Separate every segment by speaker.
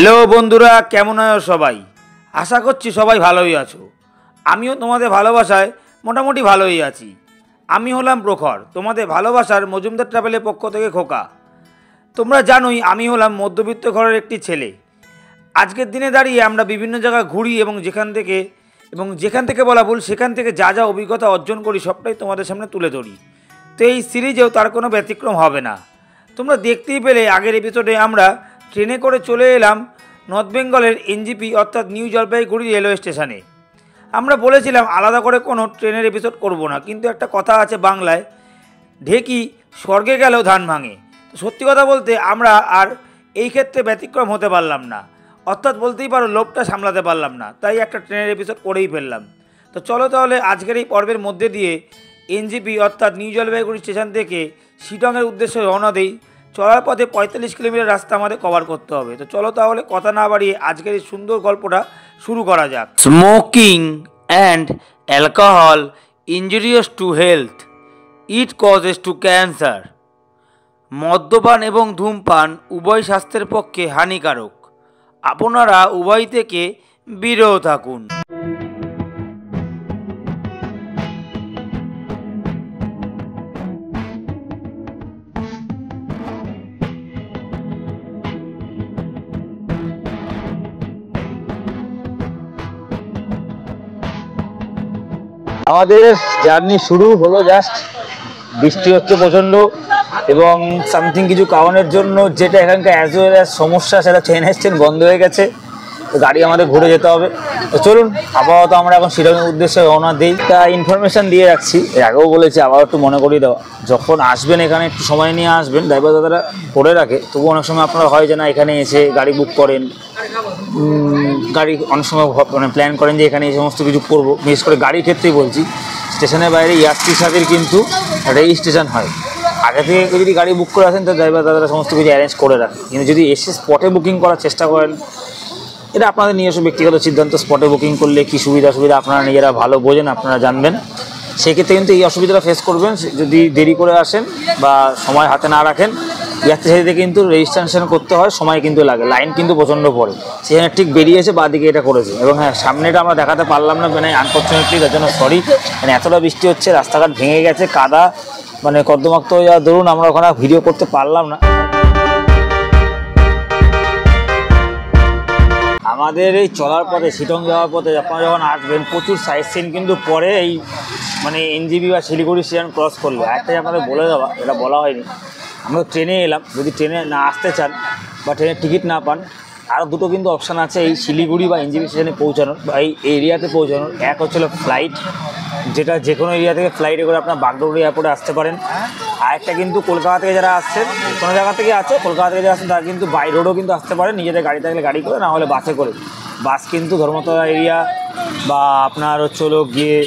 Speaker 1: Hello বন্ধুরা, কেমন আছো সবাই? আশা করছি সবাই ভালোই আছো। আমিও তোমাদের ভালোবাসায় মোটামুটি ভালোই আছি। আমি হলাম প্রখর, তোমাদের ভালোবাসার মজুমদার ট্রাভেলের পক্ষ থেকে খোকা। তোমরা জানোই আমি হলাম মধ্যবিত্ত ঘরের একটি ছেলে। আজকের দিনে দাঁড়িয়ে আমরা বিভিন্ন জায়গায় ঘুরি এবং যেখান থেকে বলা ভুল, সেখান থেকে যা যা অভিজ্ঞতা অর্জন করি সবটাই তোমাদের সামনে তুলে ধরি। তো এই সিরিজেও তার কোনো ব্যতিক্রম হবে না। তোমরা দেখতেই পেলে আগের এপিসোডে আমরা ট্রেনে করে চলে এলাম নর্থ বেঙ্গলের এনজিপি অর্থাৎ নিউ জলপাইগুড়ি রেলওয়ে স্টেশনে। আমরা বলেছিলাম আলাদা করে কোনো ট্রেনের এপিসোড করব না, কিন্তু একটা কথা আছে বাংলায়, ঢেকি স্বর্গে গেলেও ধান ভাঙে। তো সত্যি কথা বলতে আমরা আর এই ক্ষেত্রে ব্যতিক্রম হতে পারলাম না, অর্থাৎ বলতেই পারো লোভটা সামলাতে পারলাম না, তাই একটা ট্রেনের এপিসোড করেই ফেললাম। তো চলো তাহলে আজকের এই পর্বের মধ্যে দিয়ে এনজিপি অর্থাৎ নিউ জলপাইগুড়ি স্টেশন থেকে শিলংয়ের উদ্দেশ্যে রওনা দেই। চলার পথে 45 কিলোমিটার রাস্তা আমাদের কভার করতে হবে। তো চলো তাহলে কথা না বাড়িয়ে আজকের এই সুন্দর গল্পটা শুরু করা যাক। Smoking and alcohol injurious to health, it causes to cancer. মদ্যপান এবং ধূমপান উভয় স্বাস্থ্যের পক্ষে হানিকারক। আপনারা উভয় থেকে বিরত থাকুন।
Speaker 2: আমাদের জার্নি শুরু হলো, জাস্ট বৃষ্টি হচ্ছে প্রচণ্ড এবং সামথিং কিছু কারণের জন্য যেটা এখানকার অ্যাজ ওয়েল অ্যাজ সমস্যা, সেটা ট্রেন স্টেশন বন্ধ হয়ে গেছে। তো গাড়ি আমাদের ঘুরে যেতে হবে। তো চলুন আপাতত আমরা এখন শিলংয়ের উদ্দেশ্যে রওনা দিই। তা ইনফরমেশান দিয়ে রাখছি, এর আগেও বলেছি, আবার একটু মনে করিয়ে দেওয়া, যখন আসবেন এখানে একটু সময় নিয়ে আসবেন। ড্রাইভার দাদারা করে রাখে, তবু অনেক সময় আপনারা হয় যে না এখানে এসে গাড়ি বুক করেন, গাড়ি অনেক সময় মানে প্ল্যান করেন যে এখানে এই সমস্ত কিছু করবো। বিশেষ করে গাড়ির ক্ষেত্রেই বলছি, স্টেশনের বাইরে ইয়াত্রী সাথীর কিন্তু রেজিস্ট্রেশন হয়। আগে থেকে যদি গাড়ি বুক করে আসেন তো ড্রাইভার দাদারা সমস্ত কিছু অ্যারেঞ্জ করে রাখে। কিন্তু যদি এসে স্পটে বুকিং করার চেষ্টা করেন, এটা আপনাদের নিজস্ব ব্যক্তিগত সিদ্ধান্ত। স্পটে বুকিং করলে কী সুবিধা অসুবিধা আপনারা নিজেরা ভালো বোঝেন, আপনারা জানবেন। সেক্ষেত্রে কিন্তু এই অসুবিধাটা ফেস করবেন যদি দেরি করে আসেন বা সময় হাতে না রাখেন। ইয়াত্রী সাথীতে কিন্তু রেজিস্ট্রেশন করতে হয়, সময় কিন্তু লাগে, লাইন কিন্তু প্রচণ্ড পড়ে। সেখানে ঠিক বেরিয়েছে বা দিকে এটা করেছে। এবং হ্যাঁ, সামনেটা আমরা দেখাতে পারলাম না, মানে আনফর্চুনেটলি, তার জন্য সরি। মানে এতটা বৃষ্টি হচ্ছে, রাস্তাঘাট ভেঙে গেছে, কাদা মানে কর্দমাক্ত হয়ে যাওয়ার দরুন আমরা ওখানে ভিডিও করতে পারলাম না। আমাদের এই চলার পথে, শিলং যাওয়ার পথে আপনারা যখন আসবেন, প্রচুর সাইট সিন কিন্তু পরে এই মানে এনজিপি বা শিলিগুড়ি স্টেশন ক্রস করলে। একটাই আপনাদের বলে দেওয়া, এটা বলা হয়নি, আমরা ট্রেনে এলাম। যদি ট্রেনে না আসতে চান বা ট্রেনের টিকিট না পান, আরও দুটো কিন্তু অপশান আছে এই শিলিগুড়ি বা এনজিপি স্টেশনে পৌঁছানোর বা এই এরিয়াতে পৌঁছানোর। এক হচ্ছিল ফ্লাইট, যেটা যে কোনো এরিয়া থেকে ফ্লাইটে করে আপনার বাগডোগরা এয়ারপোর্টে আসতে পারেন। আর একটা কিন্তু কলকাতা থেকে যারা আসছেন, কোনো জায়গা থেকে আছে, কলকাতা থেকে যারা আসছেন তারা কিন্তু বাই রোডও কিন্তু আসতে পারেন, নিজেদের গাড়ি থাকলে গাড়ি করে, না হলে বাসে করে। বাস কিন্তু ধর্মতলা এরিয়া বা আপনার হলো গিয়ে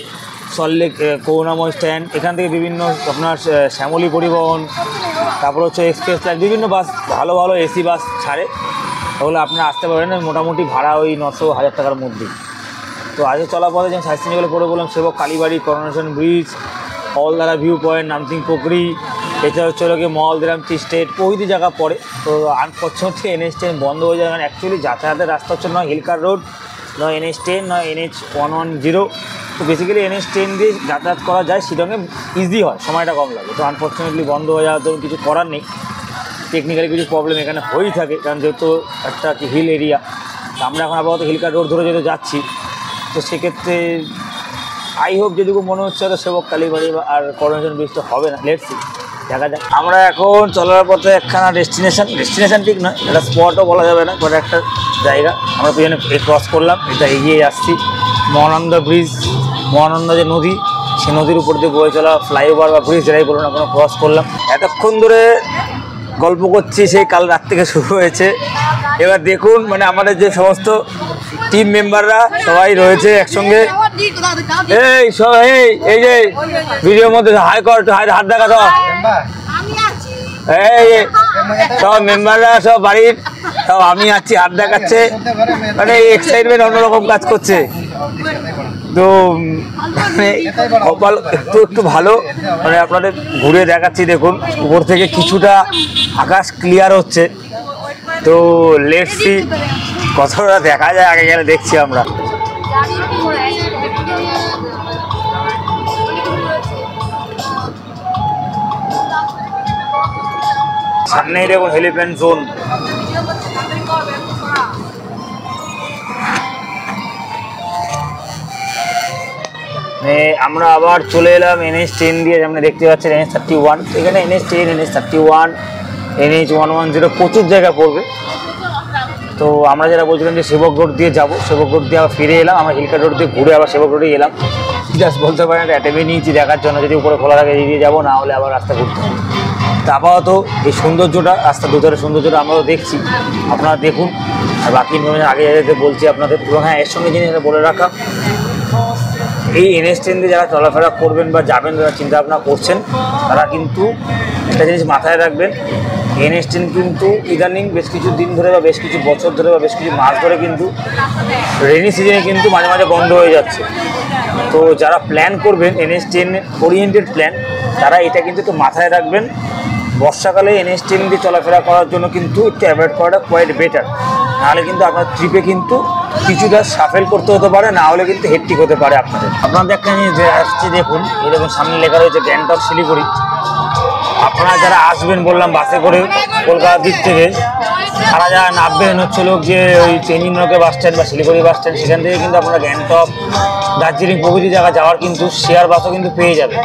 Speaker 2: সল্টলেক করুণাময় স্ট্যান্ড, এখান থেকে বিভিন্ন আপনার শ্যামলী পরিবহন, তারপর হচ্ছে এক্সপ্রেস লাইন, বিভিন্ন বাস ভালো ভালো এসি বাস ছাড়ে, তাহলে আপনারা আসতে পারেন। মোটামুটি ভাড়া ওই 900-1000 টাকার মধ্যেই। তো আজকে চলার পথে যেমন সাইট সিনগুলো করে বললাম, Sevoke Kalibari, Coronation Bridge, Aldara view point, Namthing Pokhri, এছাড়া হচ্ছে গিয়ে মলদ্রাম টি স্টেট, প্রভৃতি জায়গা পড়ে। তো আনফর্চুনেটলি NH 10 বন্ধ হয়ে যায়। কারণ অ্যাকচুয়ালি যাতায়াতের রাস্তা হচ্ছে নয় হিলকার রোড, নয় NH 10, নয় NH 110। তো বেসিক্যালি NH 10 দিয়ে যাতায়াত করা যায়, শিলংয়ে ইজি হয়, সময়টা কম লাগে। তো আনফর্চুনেটলি বন্ধ হয়ে যাওয়ার জন্য কিছু করার নেই, টেকনিক্যালি কিছু প্রবলেম এখানে হয়েই থাকে, কারণ যেহেতু একটা হিল এরিয়া। আমরা এখন আপাতত হিলকার রোড ধরে যেতে যাচ্ছি। তো সেক্ষেত্রে আই হোপ যেটুকু মনে হচ্ছে হয়তো সেবক কালীবাড়ি আর করোনেশন ব্রিজটা হবে না, লেটস সি, দেখা যাক। আমরা এখন চলার পথে একখানা ডেস্টিনেশন ঠিক নয়, এটা স্পটও বলা যাবে না, বাট একটা জায়গা আমরা পিছনে ক্রস করলাম, এটা এগিয়ে আসছি। মহানন্দা ব্রিজ, মহানন্দা যে নদী, সেই নদীর উপর দিয়ে বয়ে চলা ফ্লাইওভার বা ব্রিজ যেটাই বলুন না কোনো, ক্রস করলাম। এতক্ষণ ধরে গল্প করছি, সেই কাল রাত থেকে শুরু হয়েছে। এবার দেখুন মানে আমাদের যে সমস্ত টিম মেম্বাররা সবাই রয়েছে একসঙ্গে। এই সব এই যে ভিডিওর মধ্যে হাই কর, হাত দেখা সব, এই সব মেম্বাররা, সব বাড়ির সব, আমি আছি, হাত দেখাচ্ছে, মানে এক্সাইটমেন্ট অন্যরকম কাজ করছে। তো মানে কপাল একটু ভালো, মানে আপনাদের ঘুরে দেখাচ্ছি। দেখুন উপর থেকে কিছুটা আকাশ ক্লিয়ার হচ্ছে, তো লেটস সি কতটা দেখা যায়, আগে গেলে দেখছি আমরা। সামনেই দেখুন হেলিপ্যাড জোন। আমরা আবার চলে এলাম NH10 দিয়ে, সামনে দেখতে পাচ্ছেন NH31। এখানে NH10, NH31, NH110 প্রচুর জায়গা পড়বে। তো আমরা যারা বলছিলাম যে সেবক রোড দিয়ে যাবো, সেবক রোড দিয়ে আবার ফিরে এলাম। আমরা হিলকা রোড দিয়ে ঘুরে আবার সেবক রোডে এলাম। জাস্ট বলতে পারেন অ্যাটেমে নিয়েছি দেখার জন্য, যদি উপরে খোলা থাকে এগিয়ে যাবো, না হলে আবার রাস্তা ঘুরতে হবে। তা আপাতত এই সৌন্দর্যটা, রাস্তা দুধারের সৌন্দর্যটা আমরাও দেখছি, আপনারা দেখুন। আর বাকি ইনফরমেশন আগে যেতে বলছি আপনাদের। এবং হ্যাঁ, এর সঙ্গে জিনিসটা বলে রাখা, এই NH10 দিয়ে যারা চলাফেরা করবেন বা যাবেন, যারা চিন্তাভাবনা করছেন, তারা কিন্তু একটা জিনিস মাথায় রাখবেন, NH10 কিন্তু ইদানিং বেশ কিছু দিন ধরে বা বেশ কিছু বছর ধরে বা বেশ কিছু মাস ধরে কিন্তু রেনি সিজনে কিন্তু মাঝে মাঝে বন্ধ হয়ে যাচ্ছে। তো যারা প্ল্যান করবেন NH10 ওরিয়েন্টেড প্ল্যান, তারা এটা কিন্তু একটু মাথায় রাখবেন। বর্ষাকালে NH10 দিয়ে চলাফেরা করার জন্য কিন্তু একটু অ্যাভয়েড করাটা কোয়াইট বেটার। নাহলে কিন্তু আপনার ট্রিপে কিন্তু কিছুটা সাফেল করতে হতে পারে, না হলে কিন্তু হেক্টিক হতে পারে আপনাদের একটা জিনিস যে আসছে দেখুন, এরকম সামনে লেখা রয়েছে গ্যাংটক শিলিগুড়ি। আপনারা যারা আসবেন বললাম বাসে করে কলকাতার দিক থেকে, তারা যারা নামবেন হচ্ছে লোক যে ওই চেঞ্জিং নৌকা বাস স্ট্যান্ড বা শিলিগুড়ি বাস স্ট্যান্ড, সেখান থেকে কিন্তু আপনারা গ্যাংটক, দার্জিলিং প্রভৃতি জায়গা যাওয়ার কিন্তু শেয়ার বাসও কিন্তু পেয়ে যাবে।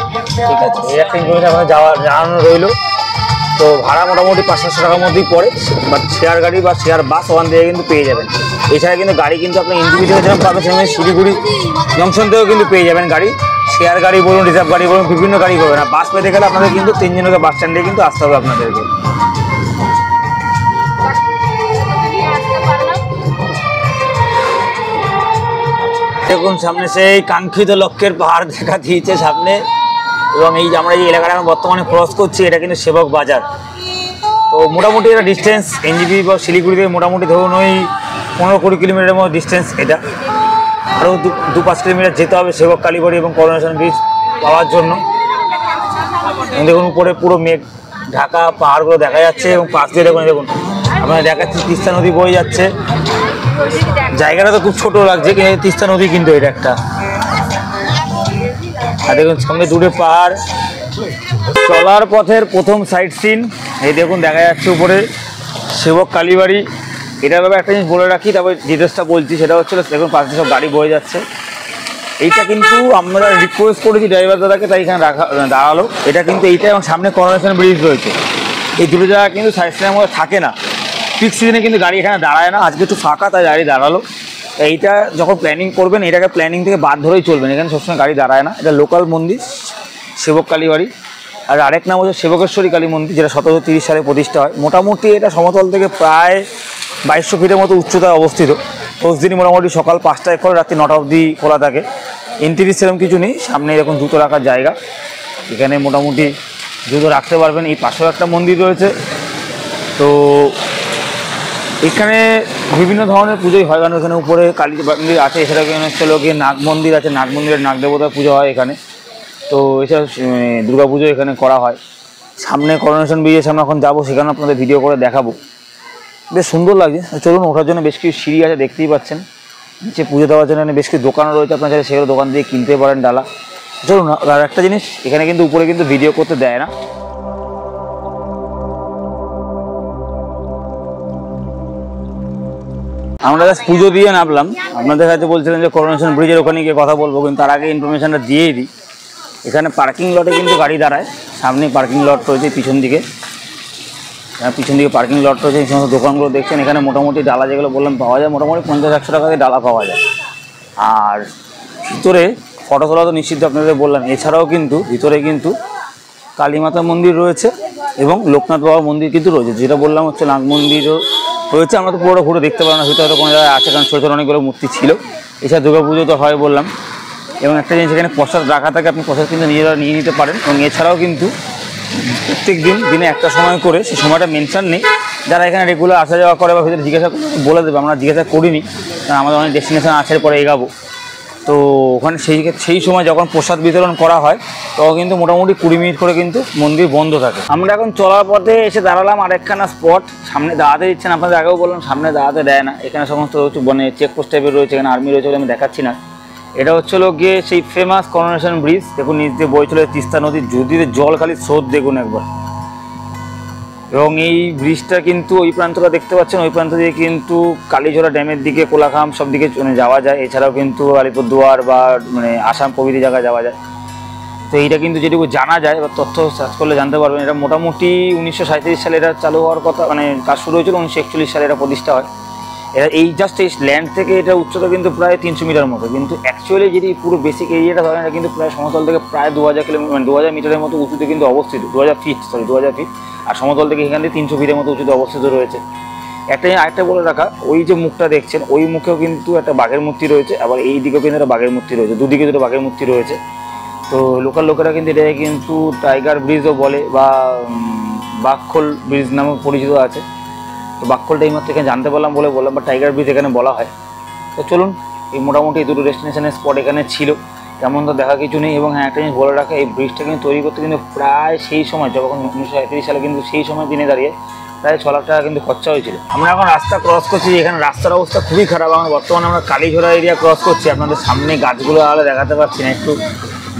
Speaker 2: ঠিক আছে, এই একটা ইনফরমেশন আপনারা জানানো রইল। তো ভাড়া মোটামুটি 500 টাকার মধ্যেই পড়ে, বাট শেয়ার গাড়ি বা শেয়ার বাস ওখান থেকে কিন্তু পেয়ে যাবেন। এছাড়া কিন্তু গাড়ি কিন্তু আপনার ইন্ডিভিজুয়াল যেরকম পাবেন, সেখানে শিলিগুড়ি জংশন থেকেও কিন্তু পেয়ে যাবেন গাড়ি। শেয়ার গাড়ি বলুন, রিজার্ভ গাড়ি বলুন, বিভিন্ন গাড়ি পাবেন। আর বাস পেতে গেলে আপনাদের কিন্তু তিনজনকে বাস স্ট্যান্ডে কিন্তু আসতে হবে আপনাদেরকে। দেখুন সামনে সেই কাঙ্ক্ষিত লক্ষ্যের পাহাড় দেখা দিয়েছে সামনে। এবং এই যে আমরা এই এলাকাটা বর্তমানে ক্রস করছি, এটা কিন্তু সেবক বাজার। তো মোটামুটি এটা ডিস্টেন্স NJP বা শিলিগুড়ি থেকে মোটামুটি ধরুন ওই 15-20 কিলোমিটারের মতো ডিস্টেন্স। এটা আরও 2-5 কিলোমিটার যেতে হবে সেবক কালীবাড়ি এবং করোনেশন ব্রিজ পাওয়ার জন্য। দেখুন উপরে পুরো মেঘ ঢাকা পাহাড়গুলো দেখা যাচ্ছে, এবং পাশ দিয়ে দেখুন আপনারা দেখাচ্ছি তিস্তা নদী বয়ে যাচ্ছে। জায়গাটা তো খুব ছোট লাগছে, কিন্তু তিস্তা নদী কিন্তু এটা একটা। আর দেখুন সঙ্গে দূরে পাহাড়। চলার পথের প্রথম সাইট সিন এই দেখুন দেখা যাচ্ছে উপরে সেবক কালীবাড়ি। এটার ব্যাপারে একটা জিনিস বলে রাখি, তারপর ডিটেলসটা বলছি। সেটা হচ্ছিল দেখুন পাশে সব গাড়ি বয়ে যাচ্ছে। এইটা কিন্তু আমরা রিকোয়েস্ট করেছি ড্রাইভার দাদাকে, তাই এখানে দাঁড়ালো। এটা কিন্তু এইটা, এবং সামনে করোনেশন ব্রিজ রয়েছে। এই দুটো জায়গা কিন্তু সাইড সিনের মধ্যে থাকে না। পিক সিজনে কিন্তু গাড়ি এখানে দাঁড়ায় না। আজকে একটু ফাঁকা, তাই গাড়ি দাঁড়ালো। এইটা যখন প্ল্যানিং করবেন, এটাকে প্ল্যানিং থেকে বাদ ধরেই চলবেন। এখানে সবসময় গাড়ি দাঁড়ায় না। এটা লোকাল মন্দির সেবক কালীবাড়ি। আর আরেক নাম হচ্ছে সেবকেশ্বরী কালী মন্দির, যেটা 1730 সালে প্রতিষ্ঠা হয়। মোটামুটি এটা সমতল থেকে প্রায় 2200 ফিটের মতো উচ্চতায় অবস্থিত। প্রতিদিনই মোটামুটি সকাল 5টায় খোলা, রাত্রি 9টা অবধি খোলা থাকে। এন্ট্রি সেরকম কিছু নেই। সামনে এরকম জুতো রাখার জায়গা, এখানে মোটামুটি জুতো রাখতে পারবেন। এই পাশেও একটা মন্দির রয়েছে। তো এখানে বিভিন্ন ধরনের পুজোই হয়, কারণ এখানে উপরে কালী মন্দির আছে। এছাড়া এখানে হচ্ছে লোকে নাগ মন্দির আছে, নাগ মন্দিরের নাগ দেবতার পুজো হয় এখানে। তো এছাড়া দুর্গা পুজো এখানে করা হয়। সামনে করোনেশন ব্রিজের সামনে এখন যাবো, সেখানে আপনাদের ভিডিও করে দেখাবো। বেশ সুন্দর লাগছে। চলুন, ওঠার জন্য বেশ কিছু সিঁড়ি আছে, দেখতেই পাচ্ছেন। নিচে পুজো দেওয়ার জন্য বেশ কিছু দোকানও রয়েছে, আপনার চাইলে সেগুলো দোকান দিয়ে কিনতে পারেন ডালা। চলুন, আর একটা জিনিস, এখানে কিন্তু উপরে কিন্তু ভিডিও করতে দেয় না। আমরা জাস্ট পুজো দিয়ে নামলাম। আপনাদের কাছে বলছিলেন যে করোনেশন ব্রিজের ওখানে গিয়ে কথা বলবো, কিন্তু তার আগে ইনফরমেশনটা দিয়েই দিই। এখানে পার্কিং লটে কিন্তু গাড়ি দাঁড়ায়। সামনে পার্কিং লট রয়েছে, পিছন দিকে পার্কিং লট রয়েছে। এই সমস্ত দোকানগুলো দেখছেন, এখানে মোটামুটি ডালা যেগুলো বললাম পাওয়া যায়, মোটামুটি 50-100 টাকা দিয়ে ডালা পাওয়া যায়। আর ভিতরে ফটো তোলা তো নিশ্চিত আপনাদের বললাম। এছাড়াও কিন্তু ভিতরে কিন্তু কালীমাতা মন্দির রয়েছে এবং লোকনাথ বাবার মন্দির কিন্তু রয়েছে। যেটা বললাম হচ্ছে নাগ মন্দিরও রয়েছে। আমরা তো পুরোটা ঘুরে দেখতে পারলাম না, ভিতরে হয়তো কোনো জায়গায় আছে, কারণ ছোটো ছোটো অনেকগুলো মূর্তি ছিল। এছাড়া দুর্গাপুজো তো হয় বললাম। এবং একটা জিনিস, এখানে প্রসাদ রাখা থাকে, আপনি প্রসাদ কিন্তু নিজেরা নিয়ে নিতে পারেন। এবং এছাড়াও কিন্তু প্রত্যেক দিনে একটা সময় করে, সেই সময়টা মেনশন নেই। যারা এখানে রেগুলার আসা যাওয়া করে বা ভিতরে জিজ্ঞাসা বলে দেবে, আমরা জিজ্ঞাসা করিনি, কারণ আমাদের অনেক ডেস্টিনেশন আছে, পরে এগাবো। তো ওখানে সেই সময় যখন প্রসাদ বিতরণ করা হয় তখন কিন্তু মোটামুটি 20 মিনিট করে কিন্তু মন্দির বন্ধ থাকে। আমরা এখন চলার পথে এসে দাঁড়ালাম আরেকখানা স্পট, সামনে দাঁড়াতে দিচ্ছেন, আপনাদের আগেও বললাম সামনে দাঁড়াতে দেয় না, এখানে সমস্ত মানে চেকপোস্ট টাইপের রয়েছে, এখানে আর্মি রয়েছে বলে আমি দেখাচ্ছি না। এটা হচ্ছিল গিয়ে সেই ফেমাস করোনেশন ব্রিজ, দেখুন নিচ দিয়ে বয়ে চলে তিস্তা নদীর, নদীতে জল খালি স্রোত দেখুন একবার। এবং এই ব্রিজটা কিন্তু ওই প্রান্তটা দেখতে পাচ্ছেন, ওই প্রান্ত দিয়ে কিন্তু কালীঝোড়া ড্যামের দিকে, কোলাখাম সব দিকে যাওয়া যায়, এছাড়াও কিন্তু আলিপুরদুয়ার বা মানে আসাম প্রভৃতি জায়গায় যাওয়া যায়। তো এইটা কিন্তু যেটুকু জানা যায় বা তথ্য সার্চ করলে জানতে পারবেন, এটা মোটামুটি 1937 সালে এটা চালু হওয়ার কথা, মানে কাজ শুরু হয়েছিল 1941 সালে এটা প্রতিষ্ঠা হয়। এটা এই জাস্ট এই ল্যান্ড থেকে এটা উচ্চতা কিন্তু প্রায় 300 মিটার মতো, কিন্তু অ্যাকচুয়ালি যদি পুরো বেসিক এরিয়াটা ধরেন এটা কিন্তু প্রায় সমতল থেকে প্রায় 2000 কিলোমিটার মানে 2000 মিটারের মতো উঁচুতে কিন্তু অবস্থিত, 2000 ফিট, আর সমতল থেকে এখান থেকে 300 ফিটের মতো উঁচুতে অবস্থিত রয়েছে। আরেকটা বলে রাখা, ওই যে মুখটা দেখছেন ওই মুখেও কিন্তু একটা বাঘের মূর্তি রয়েছে, আবার এই দিকেও কিন্তু একটা বাঘের মূর্তি রয়েছে, দুদিকে দুটো বাঘের মূর্তি রয়েছে। তো লোকাল লোকেরা কিন্তু এটাকে কিন্তু টাইগার ব্রিজও বলে বা বাঘখোল ব্রিজ নামে পরিচিত আছে। তো বাঘখোলটা এই মাত্র এখানে জানতে পারলাম বলে বললাম, বা টাইগার ব্রিজ এখানে বলা হয়। তো চলুন, এই মোটামুটি এই দুটো ডেস্টিনেশনের স্পট এখানে ছিল, তেমন তো দেখা কিছু নেই। এবং হ্যাঁ, একটা জিনিস বলে রাখা, এই ব্রিজটা কিন্তু তৈরি করতে কিন্তু প্রায় সেই সময় যখন 1937 সালে কিন্তু সেই সময় দিনে দাঁড়িয়ে প্রায় 6 লাখ টাকা কিন্তু খরচা হয়েছিল। আমরা এখন রাস্তা ক্রস করছি, এখানে রাস্তার অবস্থা খুবই খারাপ। আমরা বর্তমানে আমরা কালীঝোড়া এরিয়া ক্রস করছি, আপনাদের সামনে গাছগুলো আলাদা দেখাতে পারছি না, একটু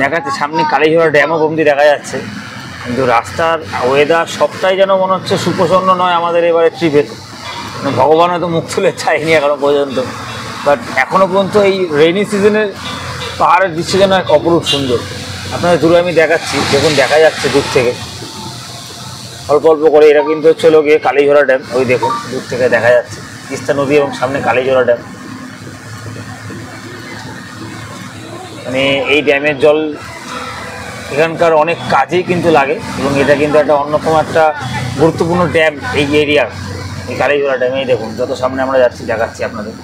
Speaker 2: দেখাচ্ছে সামনে কালীঝোড়া ড্যামও কমতি দেখা যাচ্ছে, কিন্তু রাস্তার ওয়েদার সবটাই যেন মনে হচ্ছে সুপ্রসন্ন নয় আমাদের এবারে ট্রিপের। ভগবান হয়তো মুখ তুলে চাইনি এখনো পর্যন্ত, বাট এখনও পর্যন্ত এই রেইনি সিজনের পাহাড়ের দৃশ্য যেন এক অপরূপ সুন্দর। আপনাদের দূরে আমি দেখাচ্ছি, দেখুন দেখা যাচ্ছে দূর থেকে অল্প অল্প করে, এটা কিন্তু হচ্ছে গিয়ে কালীঝোড়া ড্যাম, ওই দেখুন দূর থেকে দেখা যাচ্ছে তিস্তা নদী এবং সামনে কালীঝোড়া ড্যাম। মানে এই ড্যামের জল এখানকার অনেক কাজেই কিন্তু লাগে, এবং এটা কিন্তু একটা অন্যতম একটা গুরুত্বপূর্ণ ড্যাম এই এরিয়ার, এই কালীঝোড়া ড্যাম। এই দেখুন যত সামনে আমরা যাচ্ছি দেখাচ্ছি আপনাদের।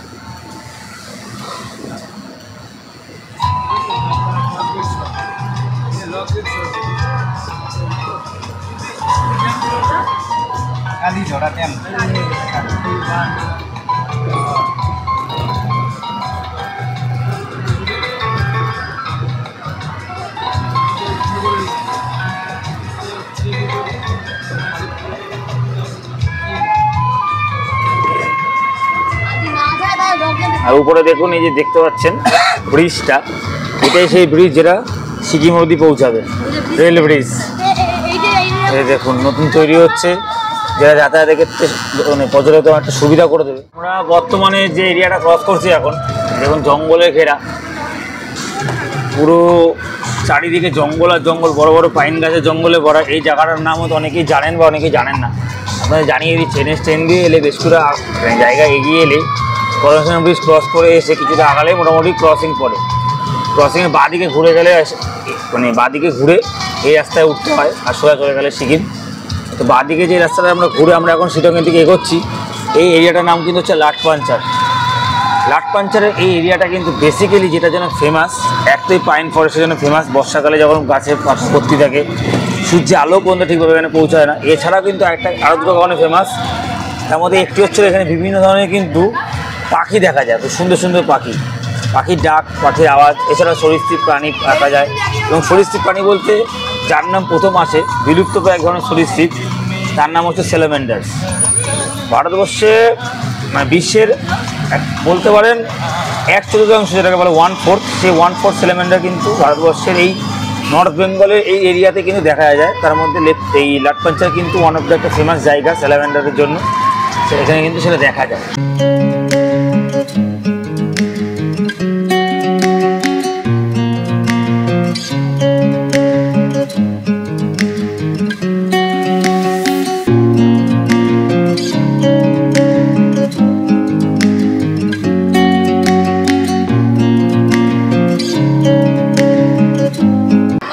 Speaker 3: কালীঝোড়া ড্যাম।
Speaker 2: আর উপরে দেখুন এই যে দেখতে পাচ্ছেন ব্রিজটা, এটাই সেই ব্রিজ যেটা সিকিম অবধি পৌঁছাবে, রেল ব্রিজ। এই দেখুন নতুন তৈরি হচ্ছে, যারা যাতায়াতের ক্ষেত্রে মানে পর্যটক একটা সুবিধা করে দেবে। আমরা বর্তমানে যে এরিয়াটা ক্রস করছি এখন দেখুন জঙ্গলে ঘেরা, পুরো চারিদিকে জঙ্গল আর জঙ্গল, বড় বড় পাইন গাছের জঙ্গলে ভরা। এই জায়গাটার নাম হয়তো অনেকেই জানেন বা অনেকেই জানেন না, আপনাদের জানিয়ে দিচ্ছি। ট্রেন দিয়ে এলে বেশকুড়া জায়গা এগিয়ে এলে করোনেশন ব্রিজ ক্রস করে এসে কিছুটা আগালে মোটামুটি ক্রসিং পড়ে, ক্রসিংয়ের বাঁদিকে ঘুরে গেলে মানে বাঁদিকে ঘুরে এই রাস্তায় উঠতে হয়, আর সোজা চলে গেলে সিকিম। তো বাঁদিকে যে রাস্তাটা আমরা ঘুরে আমরা এখন শিলংয়ের দিকে এগোচ্ছি, এই এরিয়াটার নাম কিন্তু হচ্ছে লাটপাঞ্চার। লাটপাঞ্চারের এই এরিয়াটা কিন্তু বেসিক্যালি যেটা যেন ফেমাস, একটাই পাইন ফরেস্টের জন্য ফেমাস। বর্ষাকালে যখন গাছের পাতা ভর্তি থাকে, সূর্যে আলো পর্যন্ত ঠিকভাবে এখানে পৌঁছায় না। এছাড়াও কিন্তু আরও দুটো কারণে ফেমাস, তার মধ্যে একটি হচ্ছে এখানে বিভিন্ন ধরনের কিন্তু পাখি দেখা যায়, খুব সুন্দর সুন্দর পাখি, পাখির ডাক, পাখির আওয়াজ। এছাড়া সরীসৃপ প্রাণী দেখা যায়, এবং সরীসৃপ প্রাণী বলতে যার নাম প্রথম আসে বিলুপ্ত প্রায় এক ধরনের সরীসৃপ, তার নাম হচ্ছে স্যালামেন্ডার। ভারতবর্ষে মানে বিশ্বের বলতে পারেন 1/4, যেটাকে বলে 1/4, সেই 1/4 স্যালামেন্ডার কিন্তু ভারতবর্ষের এই নর্থ বেঙ্গলের এই এরিয়াতে কিন্তু দেখা যায়। তার মধ্যে এই লাটপাঞ্চার কিন্তু ওয়ান অফ দ্য একটা ফেমাস জায়গা স্যালামেন্ডারের জন্য, এখানে কিন্তু সেটা দেখা যায়।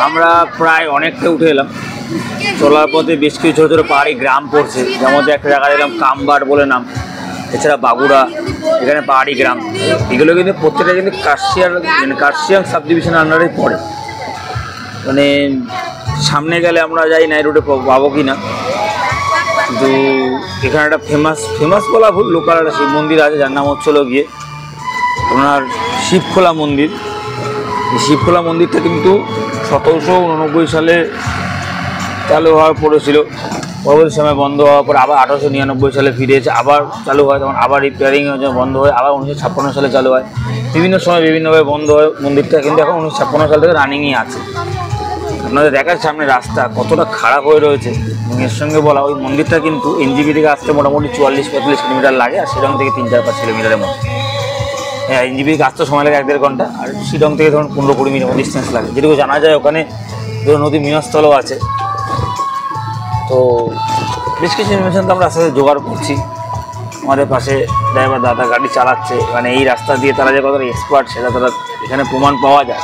Speaker 2: আমরা প্রায় অনেকটা উঠে এলাম, চলার পথে বেশ কিছু ছোটো ছোটো পাহাড়ি গ্রাম পড়ছে, যার মধ্যে একটা জায়গা দিলাম কামবার বলে নাম, এছাড়া বাগুড়া, এখানে পাহাড়ি গ্রাম। এগুলো কিন্তু প্রত্যেকটা কিন্তু কার্শিয়াং সাব ডিভিশনের আন্ডারেই পড়ে। মানে সামনে গেলে আমরা যাই না এই রোডে পাবো কি না, কিন্তু এখানে একটা ফেমাস বলা ভুল, লোকাল একটা শিব মন্দির আছে যার নাম হচ্ছিল গিয়ে আপনার শিবখোলা মন্দির। এই শিবখোলা মন্দিরটা কিন্তু 1789 সালে চালু হওয়ার পড়েছিল, পরবর্তী সময় বন্ধ হওয়ার পর আবার 1899 সালে ফিরে এসে আবার চালু হয়, তখন আবার রিপেয়ারিং বন্ধ হয়, আবার 1956 সালে চালু হয়। বিভিন্ন সময় বিভিন্নভাবে বন্ধ হয় মন্দিরটা, কিন্তু এখন 1956 সাল থেকে রানিংই আছে। আপনাদের দেখার সামনে রাস্তা কতটা খারাপ হয়ে রয়েছে, এবং এর সঙ্গে বলা ওই মন্দিরটা কিন্তু এনজিপি থেকে আসতে মোটামুটি 44-45 কিলোমিটার লাগে, আর শিলং থেকে 3-4-5 কিলোমিটারের মধ্যে। হ্যাঁ, এনজিপি থেকে আসতে সময় লাগে 1-1.5 ঘন্টা, আর শিলং থেকে ধরুন 15-20 মিনিট ডিস্টেন্স লাগে। যেটুকু জানা যায় ওখানে ধরুন নদী মিনস্থলও আছে। তো বেশ কিছু ইনফরমেশন তো আমরা আস্তে আস্তে জোগাড় করছি। আমাদের পাশে ড্রাইভার দাদা গাড়ি চালাচ্ছে, মানে এই রাস্তা দিয়ে তারা যে কতটা এক্সপার্ট সেটা তারা এখানে প্রমাণ পাওয়া যায়।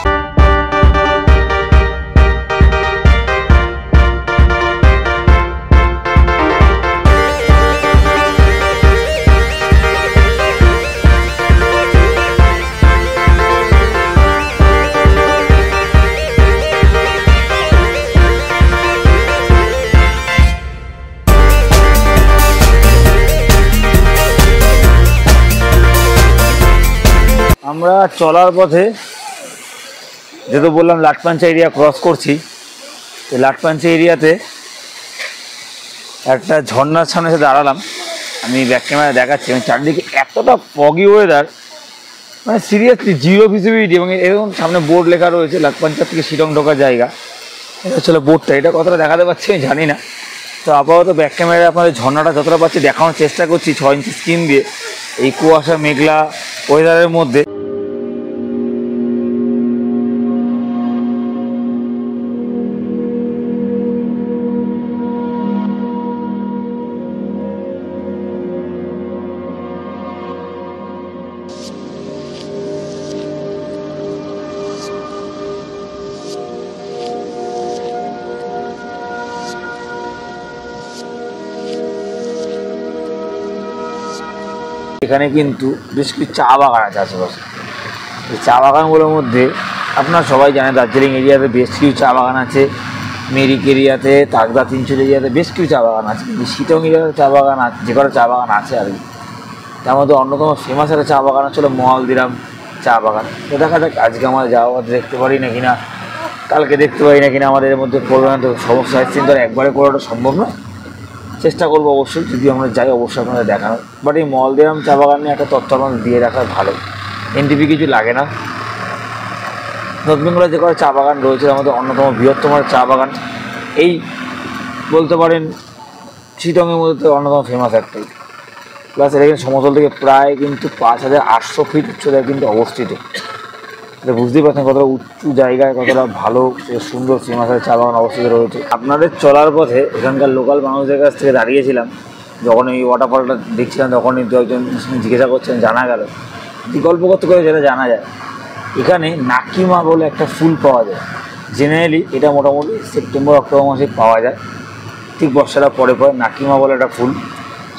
Speaker 2: আমরা চলার পথে যেহেতু বললাম লাটপাঞ্চা এরিয়া ক্রস করছি, তো লাটপাঞ্চা এরিয়াতে একটা ঝর্ণার সামনে এসে দাঁড়ালাম। আমি ব্যাক ক্যামেরায় দেখাচ্ছি, এবং চারদিকে এতটা ফগি ওয়েদার, মানে সিরিয়াসলি জিরো ভিজিবিলিটি, এবং এরকম সামনে বোর্ড লেখা রয়েছে লাটপাঞ্চা থেকে শিলং ঢোকার জায়গা। এটা হচ্ছে বোর্ডটা, এটা কতটা দেখাতে পাচ্ছি আমি জানি না। তো আপাতত ব্যাক ক্যামেরায় আপনাদের ঝর্ণাটা যতটা পাচ্ছি দেখানোর চেষ্টা করছি 6 ইঞ্চি স্ক্রিন দিয়ে, এই কুয়াশা মেঘলা ওয়েদারের মধ্যে। এখানে কিন্তু বেশ কিছু চা বাগান আছে আশেপাশে। এই চা বাগানগুলোর মধ্যে আপনারা সবাই জানেন দার্জিলিং এরিয়াতে বেশ কিছু চা বাগান আছে, মেরিক এরিয়াতে, তাগদা তিনচুর এরিয়াতে বেশ কিছু চা বাগান আছে, কিন্তু শিটং এরিয়াতে চা বাগান আছে, যে কটা চা বাগান আছে আর কি, তার মধ্যে অন্যতম ফেমাস একটা চা বাগান হচ্ছিল মহালদিরাম চা বাগান। তো দেখা যাক আজকে আমরা যাওয়া দেখতে পারি না কিনা, কালকে দেখতে পারি না কিনা, আমাদের মধ্যে পড়বে না। তো সমস্ত সাইড সিন তো একবারে করাটা সম্ভব নয়, চেষ্টা করবো অবশ্যই, যদি আমরা যাই অবশ্যই আপনাদের দেখানো। বাট এই মলদেরাম চা বাগান নিয়ে একটা তথ্য আমাদের দিয়ে রাখা ভালো, এনটিপি কিছু লাগে না। নর্থ বেঙ্গলের যে কটা চা বাগান রয়েছে আমাদের অন্যতম বৃহত্তম চা বাগান, এই বলতে পারেন শিটংয়ের মধ্যে অন্যতম ফেমাস একটাই। প্লাস এটা কিন্তু সমতল থেকে প্রায় কিন্তু 5800 ফিট উচ্চতায় কিন্তু অবস্থিত। এটা বুঝতেই পারছেন কতটা উঁচু জায়গায় কতটা ভালো সুন্দর ফেমাস চা বাগান অবস্থিত রয়েছে। আপনাদের চলার পথে এখানকার লোকাল মানুষদের কাছ থেকে দাঁড়িয়েছিলাম, যখন এই ওয়াটারফলটা দেখছিলাম তখনই দু একজন জিজ্ঞাসা করছেন, জানা গেল গল্প করতে করে যেটা জানা যায়, এখানে নাকিমা বলে একটা ফুল পাওয়া যায়। জেনারেলি এটা মোটামুটি সেপ্টেম্বর-অক্টোবর মাসে পাওয়া যায়, ঠিক বর্ষাটা পরে পরে। নাকিমা বলে একটা ফুল,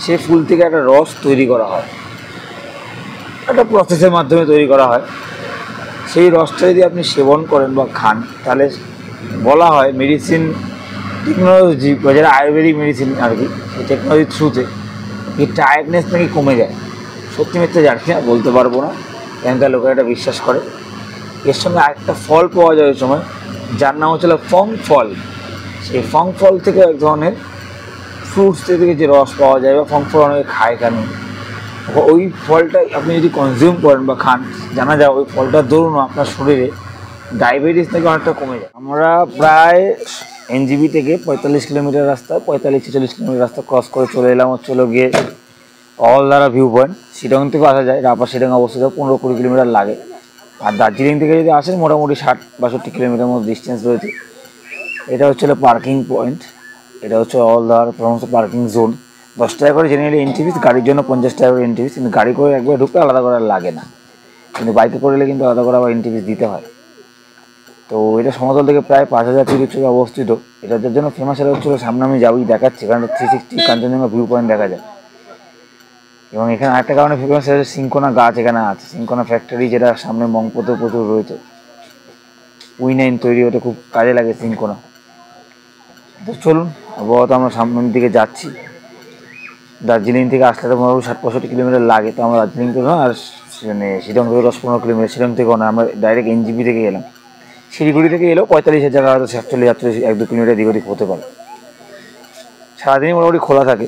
Speaker 2: সেই ফুল থেকে একটা রস তৈরি করা হয়, একটা প্রসেসের মাধ্যমে তৈরি করা হয়। সেই রসটা যদি আপনি সেবন করেন বা খান, তাহলে বলা হয় মেডিসিন টেকনোলজি, যারা আয়ুর্বেদিক মেডিসিন আর কি, সেই টেকনোলজির থ্রুতে এই টায়ার্ডনেস নাকি কমে যায়। সত্যি মিথ্যে জানি না, বলতে পারবো না, এখানকার লোকেরা এটা বিশ্বাস করে। এর সঙ্গে আরেকটা ফল পাওয়া যায় ওই সময়, যার নাম হচ্ছিল ফং ফল। সেই ফং ফল থেকে এক ধরনের ফ্রুটস থেকে যে রস পাওয়া যায়, বা ফং ফল অনেকে খায় এখানে, ওই ফলটা আপনি যদি কনজিউম করেন বা খান, জানা যায় ওই ফলটার দরুন আপনার শরীরে ডায়াবেটিস থেকে অনেকটা কমে যায়। আমরা প্রায় এনজিবি থেকে 45 কিলোমিটার রাস্তা, 45-46 কিলোমিটার রাস্তা ক্রস করে চলে এলাম হচ্ছিল গিয়ে অলদারা ভিউ পয়েন্ট। শিলং থেকে আসা যায়, রাপা শিলং অবস্থিত 15-20 কিলোমিটার লাগে। আর দার্জিলিং থেকে যদি আসেন মোটামুটি 60-62 কিলোমিটার মতো ডিস্টেন্স রয়েছে। এটা হচ্ছিল পার্কিং পয়েন্ট, এটা হচ্ছে অলদার সমস্ত পার্কিং জোন। 10 টাকা করে জেনারেলি এন্ট্রি ফিস, গাড়ির জন্য 50 টাকা করে এন্ট্রি ফিস, কিন্তু গাড়ি করে একবার ঢুকলে আলাদা করে লাগে না, কিন্তু বাইকে করলে কিন্তু আলাদা করে আবার এন্ট্রি ফিস দিতে হয়। তো এটা সমতল থেকে প্রায় 5000 ফিট উচ্চতায় অবস্থিত। এটা যার জন্য ফেমাস, এটা হচ্ছিল সামনে আমি যাবই দেখাচ্ছি, কারণ 360 কাঞ্চনজঙ্ঘা ভিউ পয়েন্ট দেখা যায়। এবং এখানে আরেকটা কারণে ফেমাস হচ্ছে সিংকোনা গাছ এখানে আছে, সিংকোনা ফ্যাক্টরি, যেটা সামনে মংপোতে প্রচুর রয়েছে। উইনাইন তৈরি হতে খুব কাজে লাগে সিংকোনা। তো চলুন আবহাওয়া, আমরা সামনের দিকে যাচ্ছি। দার্জিলিং থেকে আসলে তো মোটামুটি 60-65 কিলোমিটার লাগে, তো আমরা দার্জিলিং থেকে আর মানে শিলং থেকে 10-15 কিলোমিটার, শিলং থেকেও না, আমরা ডাইরেক্ট এনজিপি থেকে গেলাম।
Speaker 1: শিলিগুড়ি থেকে এলেও 45-এর জায়গা হয়তো 47-48 1-2 কিলোমিটার দিক ওদিক হতে পারে। সারাদিনই মোটামুটি খোলা থাকে।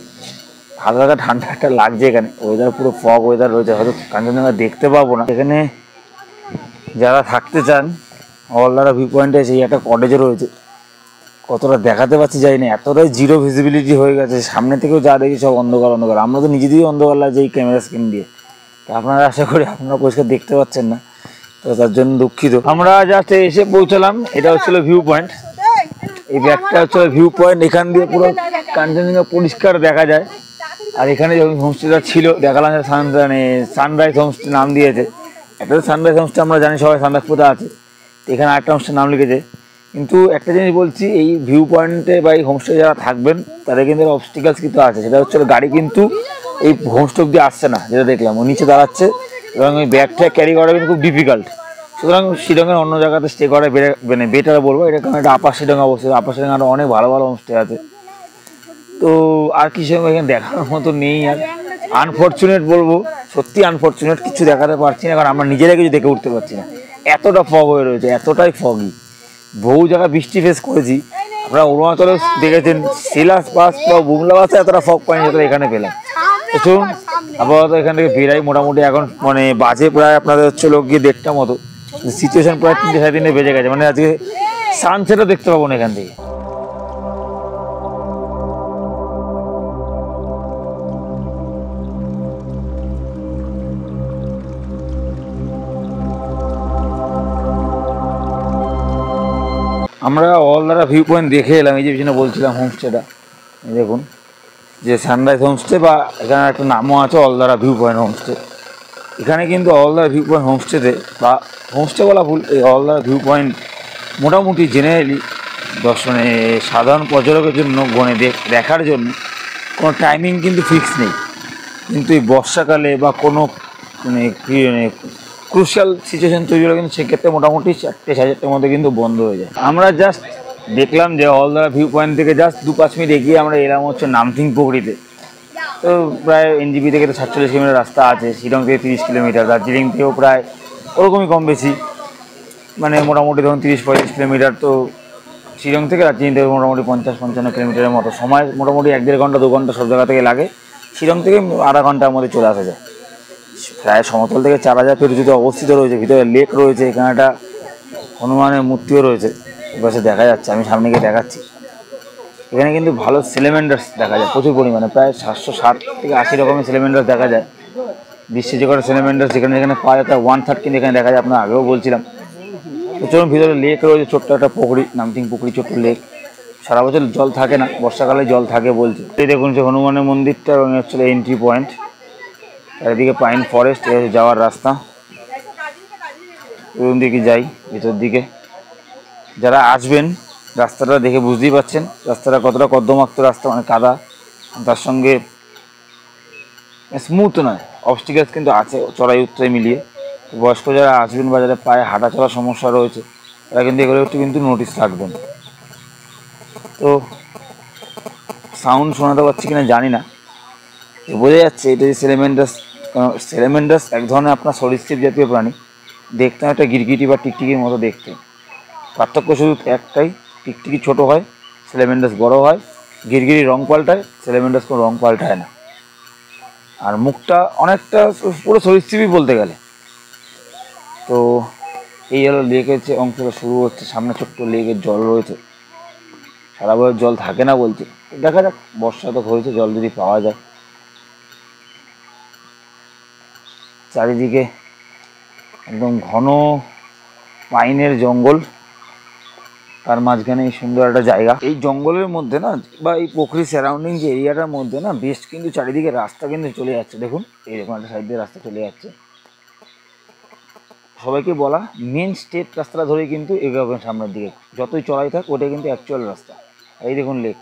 Speaker 1: হালকা হালকা ঠান্ডা একটা লাগছে এখানে, ওয়েদার পুরো ফগ ওয়েদার রয়েছে, হয়তো কাঞ্চনজঙ্ঘা দেখতে পাবো না। এখানে যারা থাকতে চান অলদারা ভিউ পয়েন্টে সেই একটা কটেজও রয়েছে, কতটা দেখাতে পারছি জানি না, এতটাই জিরো ভিজিবিলিটি হয়ে গেছে, সামনে থেকেও যা দেখি সব অন্ধকার অন্ধকার। আমরা তো নিজেদেরই অন্ধকার লাগছে এই ক্যামেরা স্ক্রিন দিয়ে, আপনারা আশা করি আপনারা পরিষ্কার দেখতে পাচ্ছেন না, তো তার জন্য দুঃখিত। আমরা জাস্ট এসে পৌঁছালাম, এটা হচ্ছিল ভিউ পয়েন্ট, এই ব্যাগটা হচ্ছে ভিউ পয়েন্ট। এখান দিয়ে পুরো কাঞ্চনজঙ্ঘা পরিষ্কার দেখা যায়। আর এখানে যখন হোমস্টেটা ছিল দেখালাম, সানরাইজ হোমস্টে নাম দিয়েছে। একটা তো সানরাইজ হোমস্টে আমরা জানি সবাই সান্দাকপুরে আছে, এখানে আরেকটা হোমস্টে নাম লিখেছে। কিন্তু একটা জিনিস বলছি, এই ভিউ পয়েন্টে বা এই হোমস্টে যারা থাকবেন তাদের কিন্তু অবস্টিকালস কিন্তু আছে, সেটা হচ্ছে গাড়ি কিন্তু এই হোমস্টে অব্দি আসছে না, যেটা দেখলাম ও নিচে দাঁড়াচ্ছে, এবং ওই ব্যাগটা ক্যারি করা কিন্তু খুব ডিফিকাল্ট। সুতরাং শিলংয়ের অন্য জায়গাতে স্টে করা মানে বেটার বলবো। এটা কারণ এটা আপার শিলং অবস্থিত, আপার শিলং আরও অনেক ভালো ভালো হোমস্টে আছে। তো আর কিছু এখানে দেখার মতো নেই, আর আনফর্চুনেট বলবো, সত্যি আনফর্চুনেট, কিছু দেখাতে পারছি না, কারণ আমরা নিজেরা কিছু দেখে উঠতে পারছি না, এতটা ফগ হয়ে রয়েছে, এতটাই ফগি। বহু জায়গায় বৃষ্টি ফেস করেছি, আমরা অরুণাচলে দেখেছেন শিলাস পাস বা বুমলা পাসে এতটা ফগ পাইনি যতটা এখানে পেলাম। তো চলুন আপাতত এখান থেকে বেরাই। মোটামুটি এখন মানে বাজে প্রায় আপনাদের হচ্ছে লোক গিয়ে 1:30 মতো, সিচুয়েশন প্রায় 3-3:30 বেজে গেছে, মানে আজকে সানসেটও দেখতে পাবো না এখান থেকে। আমরা অলদারা ভিউ পয়েন্ট দেখে এলাম, এই যে পিছনে বলছিলাম হোমস্টেটা, দেখুন যে সানরাইজ হোমস্টে, বা এখানে একটা নামও আছে অলদারা ভিউ পয়েন্ট হোমস্টে। এখানে কিন্তু অলদারা ভিউ পয়েন্ট হোমস্টেতে, বা হোমস্টে বলা ভুল, এই অলদারা ভিউ পয়েন্ট মোটামুটি জেনারেলি দর্শনে সাধারণ পর্যটকের জন্য গণে দেখার জন্য কোনো টাইমিং কিন্তু ফিক্স নেই, কিন্তু এই বর্ষাকালে বা কোনো মানে ক্রুশিয়াল সিচুয়েশন তৈরি হলে কিন্তু সেক্ষেত্রে মোটামুটি 4-4:30 মধ্যে কিন্তু বন্ধ হয়ে যায়। আমরা জাস্ট দেখলাম যে অলদারা ভিউ পয়েন্ট থেকে জাস্ট 2-5 মিনিট এগিয়ে আমরা এলাম হচ্ছে নামথিং পুকুরিতে। তো প্রায় এনজিপি থেকে তো 47 কিলোমিটার রাস্তা আছে, শিলং থেকে 30 কিলোমিটার, দার্জিলিং থেকেও প্রায় ওরকমই কম বেশি, মানে মোটামুটি ধরুন 30-35 কিলোমিটার। তো শিলং থেকে দার্জিলিং থেকে মোটামুটি 50-55 কিলোমিটারের মতো, সময় মোটামুটি 1-1.5 ঘন্টা 2 ঘন্টা সব জায়গা থেকে লাগে। শিলং থেকে আধা ঘন্টার মধ্যে চলে আসা যায়। প্রায় সমতল থেকে 4000 ফিট যদি অবস্থিত রয়েছে, ভিতরে লেক রয়েছে, এখানে একটা হনুমানের মূর্তিও রয়েছে, এপাশে দেখা যাচ্ছে, আমি সামনে গিয়ে দেখাচ্ছি। এখানে কিন্তু ভালো সেলেমেন্ডার্স দেখা যায় প্রচুর পরিমাণে, প্রায় 760-80 রকমের সেলেমেন্ডার্স দেখা যায়। বিশ্বে যে কটা সেলেমেন্ডার্স যেখানে যেখানে পাওয়া যায় তার 1/3 কিন্তু এখানে দেখা যায়, আপনার আগেও বলছিলাম। তো চলুন, ভিতরে লেক রয়েছে, ছোট্ট একটা পুকুরি, নামথিং পুকুরি, ছোট্ট লেক, সারা বছর জল থাকে না, বর্ষাকালে জল থাকে বলছে। এই দেখুন সে হনুমানের মন্দিরটা, এবং হচ্ছে এন্ট্রি পয়েন্ট, চারিদিকে পাইন ফরেস্ট, যাওয়ার রাস্তা। ওই দিকে যাই ভিতর দিকে, যারা আসবেন রাস্তাটা দেখে বুঝতেই পারছেন রাস্তাটা কতটা কর্দমাক্ত রাস্তা, মানে কাদা, তার সঙ্গে স্মুথ নয়, অবস্টিকালস কিন্তু আছে চড়াই উত্তরাই মিলিয়ে। বয়স্ক যারা আসবেন বা যারা পায়ে হাঁটা চলার সমস্যা রয়েছে তারা কিন্তু এগুলো একটু কিন্তু নোটিস রাখবেন। তো সাউন্ড শোনাতে পারছি কিনা জানি না, বোঝা যাচ্ছে এটা যে সেলেমেন্ডাস। সেলেমেন্ডাস এক ধরনের আপনার সরীসৃপ জাতীয় প্রাণী, দেখতে একটা গিরগিটি বা টিকটিকির মতো দেখতে, পার্থক্য শুধু একটাই, টিকটিকি ছোট হয়, সেলেমেন্ডাস বড় হয়, গিরগিরি রং পাল্টায়, সেলেমেন্ডাস কোনো রং পাল্টায় না। আর মুখটা অনেকটা পুরো সরীসৃপই বলতে গেলে। তো এই হলো লেকের যে অংশটা শুরু হচ্ছে, সামনে ছোট্ট লেকের জল রয়েছে, সারা বছর জল থাকে না বলছে, দেখা যাক বর্ষা তো হয়েছে, জল যদি পাওয়া যায়। চারিদিকে একদম ঘন পাইনের জঙ্গল, তার মাঝখানে এই সুন্দর একটা জায়গা। এই জঙ্গলের মধ্যে না, বা এই পুকুরি সারাউন্ডিং যে এরিয়াটার মধ্যে না, বেশ কিন্তু চারিদিকে রাস্তা কিন্তু চলে যাচ্ছে। দেখুন এই দেখুন একটা সাইড দিয়ে রাস্তা চলে যাচ্ছে। সবাইকে বলা মেন স্টেট রাস্তাটা ধরেই কিন্তু এগোবেন সামনের দিকে, যতই চড়াই থাক ওটাই কিন্তু অ্যাকচুয়াল রাস্তা। এই দেখুন লেক।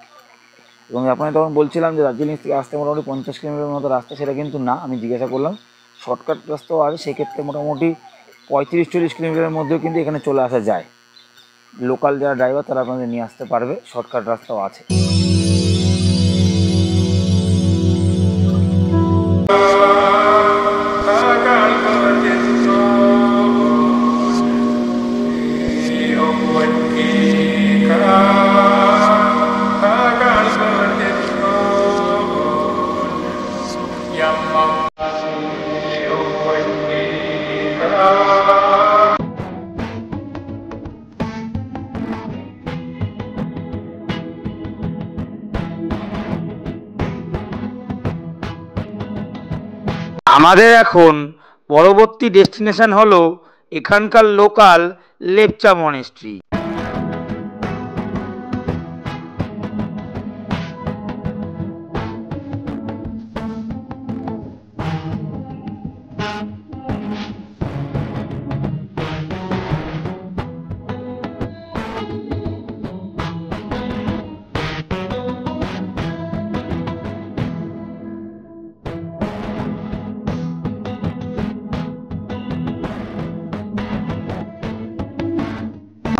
Speaker 1: এবং আপনাকে তখন বলছিলাম যে দার্জিলিং থেকে আসতে মোটামুটি 50 কিলোমিটার মতো রাস্তা, সেটা কিন্তু না, আমি জিজ্ঞাসা করলাম শর্টকাট রাস্তাও আছে, সেক্ষেত্রে মোটামুটি 35-40 কিলোমিটারের মধ্যেও কিন্তু এখানে চলে আসা যায়। লোকাল যারা ড্রাইভার তারা আপনাদের নিয়ে আসতে পারবে, শর্টকাট রাস্তাও আছে। আমাদের এখন পরবর্তী ডেস্টিনেশন হলো এখানকার লোকাল লেপচা মনেস্ট্রি।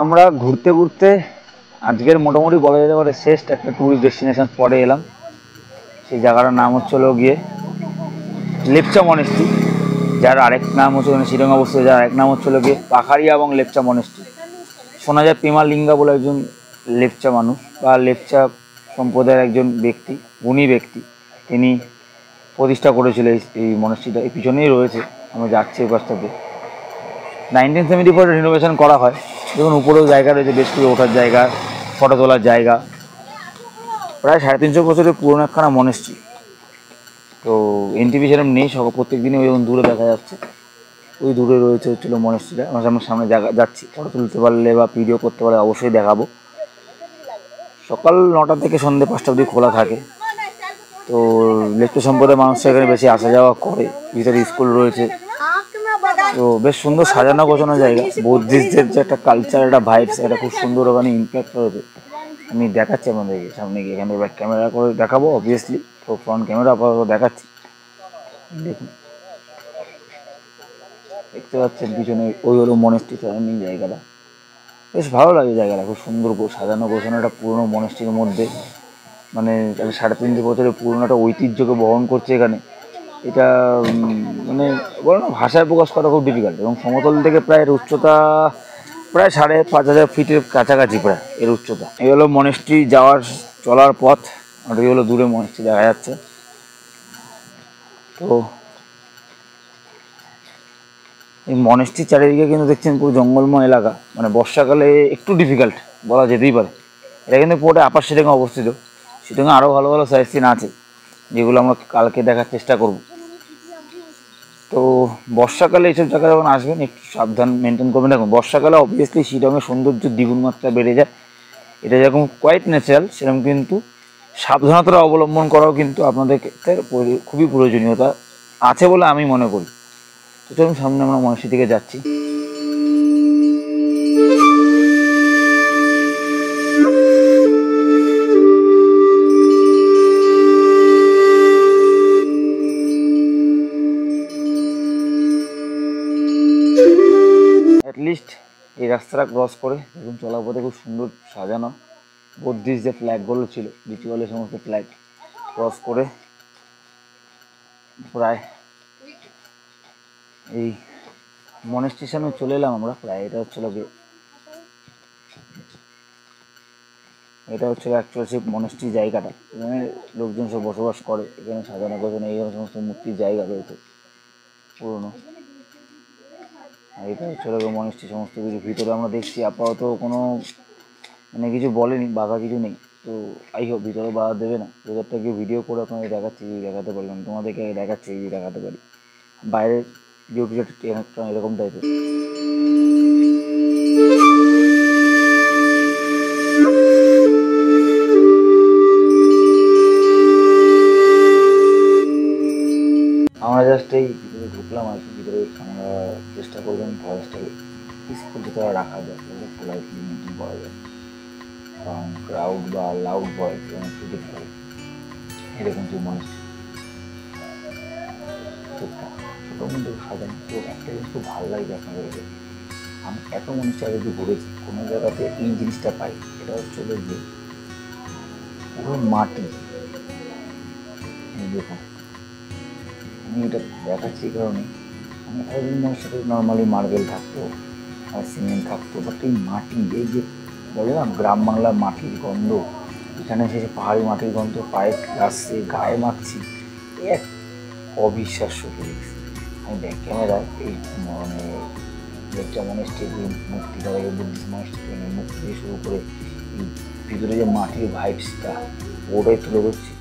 Speaker 2: আমরা ঘুরতে ঘুরতে আজকের মোটামুটি বলা যেতে পারে শেষ একটা ট্যুরিস্ট ডেস্টিনেশন স্পটে এলাম। সেই জায়গাটার নাম হচ্ছিল গিয়ে লেপচা মনেস্ট্রি, যার আরেক নাম হচ্ছে শিলং অবস্থিত, যার আরেক নাম হচ্ছিল গিয়ে পাখাড়িয়া এবং লেপচা মনেস্ট্রি। শোনা যায় পেমা লিঙ্গা বলে একজন লেপচা মানুষ বা লেপচা সম্প্রদায়ের একজন ব্যক্তি, গুণী ব্যক্তি, তিনি প্রতিষ্ঠা করেছিল এই মনেস্ট্রিটা। এই পিছনেই রয়েছে, আমরা যাচ্ছি এই পাশটাতে। 1974 রিনোভেশন করা হয়। দেখুন উপরেও জায়গা রয়েছে, বেশ কিছু ওঠার জায়গা, ফটো তোলার জায়গা। প্রায় 350 বছরের পুরনো একখানা মনেস্ট্রি। তো এনটিভি সেরকম নেই, প্রত্যেক দিনই ওই দূরে দেখা যাচ্ছে, ওই দূরে রয়েছে হচ্ছিল মনেস্ট্রিটা। আমার সামনে যাচ্ছি, ফটো তুলতে পারলে বা ভিডিও করতে পারলে অবশ্যই দেখাবো। সকাল 9টা থেকে সন্ধ্যে 5টা অবধি খোলা থাকে। তো লেপচা সম্প্রদায়ের মানুষ এখানে বেশি আসা যাওয়া করে। ভিতরে স্কুল রয়েছে, তো বেশ সুন্দর সাজানো গোছানো জায়গা। বুদ্ধিস্টদের যে একটা কালচার, একটা ভাইবস, এটা খুব সুন্দর ওখানে ইমপ্যাক্ট রয়েছে। আমি দেখাচ্ছি আপনাদেরকে সামনে গিয়ে, এখানে ব্যাক ক্যামেরা করে দেখাবো অবভিয়াসলি, তো ফ্রন্ট ক্যামেরা আপাতত দেখাচ্ছি। দেখুন, দেখতে পাচ্ছেন পিছনে ওই হলো মনেস্ট্রি সারাউন্ডিং জায়গাটা। বেশ ভালো লাগে জায়গাটা, খুব সুন্দর সাজানো গোছানো একটা পুরনো মনেস্ট্রির মধ্যে। মানে 350 বছরের পুরনো একটা ঐতিহ্যকে বহন করছে এখানে। এটা মানে বলো না, ভাষায় প্রকাশ করা খুব ডিফিকাল্ট। এবং সমতল থেকে প্রায় এর উচ্চতা প্রায় 5,500 ফিটের কাছাকাছি প্রায় এর উচ্চতা। এই হলো মনেস্ট্রি যাওয়ার চলার পথ, আর এই হলো দূরে মনেস্ট্রি দেখা যাচ্ছে। তো এই মনেস্ট্রির চারিদিকে কিন্তু দেখছেন পুরো জঙ্গলময় এলাকা। মানে বর্ষাকালে একটু ডিফিকাল্ট বলা যেতেই পারে। এটা কিন্তু পুরোটা আপার শিলংয়ে অবস্থিত। শিলংয়ে আরও ভালো ভালো সাইট সিন আছে, যেগুলো আমরা কালকে দেখার চেষ্টা করব। তো বর্ষাকালে এইসব জায়গায় যখন আসবেন একটু সাবধান মেনটেন করবেন। দেখুন বর্ষাকালে অবভিয়াসলি শিলংয়ের সৌন্দর্য দ্বিগুণ মাত্রা বেড়ে যায়। এটা যেরকম কোয়াইট ন্যাচারাল, সেরকম কিন্তু সাবধানতা অবলম্বন করাও কিন্তু আপনাদের ক্ষেত্রে খুবই প্রয়োজনীয়তা আছে বলে আমি মনে করি। তো চলুন সামনে আমরা মনেস্ট্রি দিকে যাচ্ছি। অ্যাটলিস্ট এই রাস্তাটা ক্রস করে দেখুন চলার পথে খুব সুন্দর সাজানো বুদ্ধিস্ট যে ফ্ল্যাগগুলো ছিল, রিচুয়ালের সমস্ত ফ্ল্যাগ ক্রস করে প্রায় এই মনেস্ট্রির সামনে চলে এলাম আমরা। প্রায় এটা হচ্ছিল অ্যাকচুয়াল সেই মনেস্ট্রি জায়গাটা। এখানে লোকজন সব বসবাস করে, এখানে সাজানো গোছানো এই সমস্ত মূর্তির জায়গা রয়েছে পুরনো। এটা হচ্ছে মনেস্ট্রি সমস্ত কিছু। ভিতরে আমরা দেখছি আপাতত কোনো মানে কিছু বলেনি, বাধা কিছু নেই। তো আই হোপ ভিতরে বাধা দেবে না। ভেতরটা গিয়ে ভিডিও করে আপনাদের দেখাচ্ছি, দেখাতে পারলাম তোমাদেরকে, দেখাচ্ছি এই দেখাতে পারি। বাইরের ভিডিওটা এরকম টাইপের। আমরা জাস্ট এই ভিতরে ঢুকলাম আর কি। ভিতরে আমরা চেষ্টা করবেন ফরেস্টটাকে পিসফুল ভিতরে রাখা যায়, পোলাইটলি মেনটেন করা যায়। কারণ ক্রাউড বা লাউড ভয়েস ক্রিটিক করে এরকম যে মনেস্ট্রি টুকটাক ছোটো মধ্যে সাজানো। তো একটা জিনিস খুব ভালো লাগে আপনাদেরকে, আমি এত মনেস্ট্রি আগে যে ঘুরেছি কোনো জায়গাতে এই জিনিসটা পাই। এটা হচ্ছে যে পুরো মাটি। দেখুন আমি এটা দেখাচ্ছি কারণে আমি এতদিন মনের সাথে নর্মালি মার্বেল থাকতো আর সিমেন্ট থাকতো, বাট এই মাটি, এই যে বলে না গ্রাম বাংলার মাটির গন্ধ, এখানে এসে পাহাড়ি মাটির গন্ধ পায়ে আসছে, গায়ে মাখছি, এক অবিশ্বাস্য ফিলিংস। আমি ব্যাক ক্যামেরায় এই মানে লেপচা মনেস্ট্রির মূর্তিটা থেকে বুদ্ধিস্ট মনেস্ট্রি মূর্তি দিয়ে শুরু করে এই ভিতরে যে মাটির ভাইবসটা ওটাই তুলে ধরছি।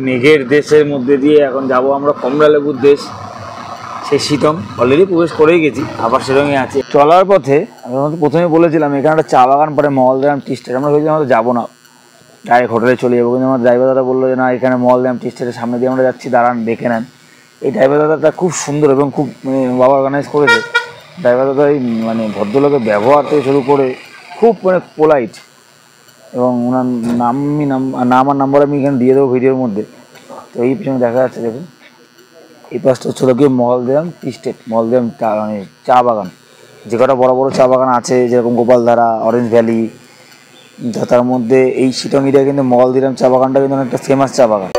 Speaker 2: মেঘের দেশের মধ্যে দিয়ে এখন যাব আমরা কমলালেবুর দেশ, সেই শিটং অলরেডি প্রবেশ করেই গেছি, আবার শিটংয়ে আছে। চলার পথে আমি প্রথমে বলেছিলাম এখানে একটা চা বাগান পরে মলদ্রাম টি স্টেট, আমরা ভেবেছিলাম হয়তো যাবো না, ডাইরেক্ট হোটেলে চলে যাবো, কিন্তু আমার ড্রাইভার দাদা বললো যে না এখানে মলদ্রাম টি স্টেটের সামনে দিয়ে আমরা যাচ্ছি, দাঁড়ান দেখে নেন। এই ড্রাইভার দাদাটা খুব সুন্দর এবং খুব মানে বাবা অর্গানাইজ করেছে। ড্রাইভার দাদা এই মানে ভদ্রলোকের ব্যবহার থেকে শুরু করে খুব মানে পোলাইট, এবং ওনার নাম আর নাম্বার আমি এখানে দিয়ে দেবো ভিডিওর মধ্যে। তো এই পিছনে দেখা যাচ্ছে দেখুন, এই পাশটা হচ্ছিল গিয়ে মলদ্রাম টি স্টেট, মলদ্রাম মানে চা বাগান, যে কটা বড় বড় চা বাগান আছে যেরকম গোপালধারা, অরেঞ্জ ভ্যালি, তার মধ্যে এই শিটং এরিয়া কিন্তু মলদ্রাম চা বাগানটা কিন্তু অনেকটা ফেমাস চা বাগান।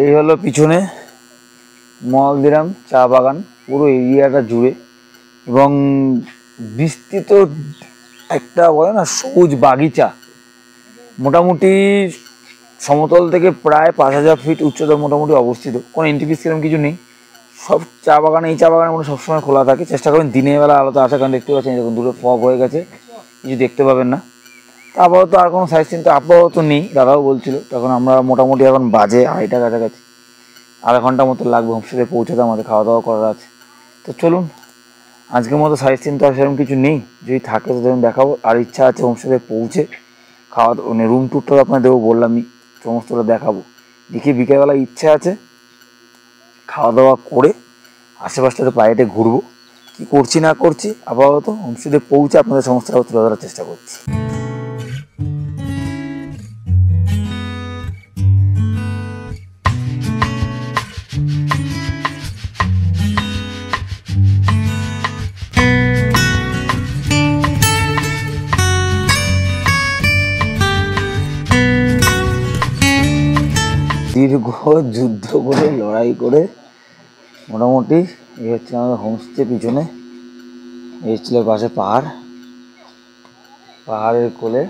Speaker 2: এই হলো পিছনে মলদ্রাম চা বাগান, পুরো এরিয়াটা জুড়ে, এবং বিস্তৃত একটা বলে না সবুজ বাগিচা, মোটামুটি সমতল থেকে প্রায় 5000 ফিট উচ্চতা মোটামুটি অবস্থিত। কোনো এন্ট্রি সেরকম কিছু নেই, সব চা বাগানে এই চা বাগানে কোনো সবসময় খোলা থাকে। চেষ্টা করবেন দিনের বেলা আলোতে আসা, কারণ দেখতে পাচ্ছেন যখন দূরে ফগ হয়ে গেছে কিছু দেখতে পাবেন না। তা আপাতত আর কোনো সাইড সিন তো আপাতত নেই, দাদাও বলছিল। তখন আমরা মোটামুটি এখন বাজে 2:30 কাছাকাছি, আধা ঘন্টা মতো লাগবে হোমস্টেতে পৌঁছাতে, আমাদের খাওয়া দাওয়া করার আছে। তো চলুন, আজকের মতো সাইড সিন তো আর সেরকম কিছু নেই, যদি থাকে তো ধরুন দেখাবো। আর ইচ্ছা আছে হোমস্টেতে পৌঁছে খাওয়া মানে রুম ট্যুরটা আপনার দেবো, বললামই সমস্তটা দেখাবো। দেখি বিকেলবেলা ইচ্ছে আছে খাওয়া দাওয়া করে আশেপাশটাতে বাইরে ঘুরবো, কী করছি না করছি আপাতত হোমস্টেতে পৌঁছে আপনাদের সমস্তটা তুলে ধরার চেষ্টা করছি। দীর্ঘ যুদ্ধ করে লড়াই করে মোটামুটি এই হচ্ছে আমাদের হোমস্টে। পিছনে এই ছিল পাশে পাহাড়, পাহাড়ের কোলে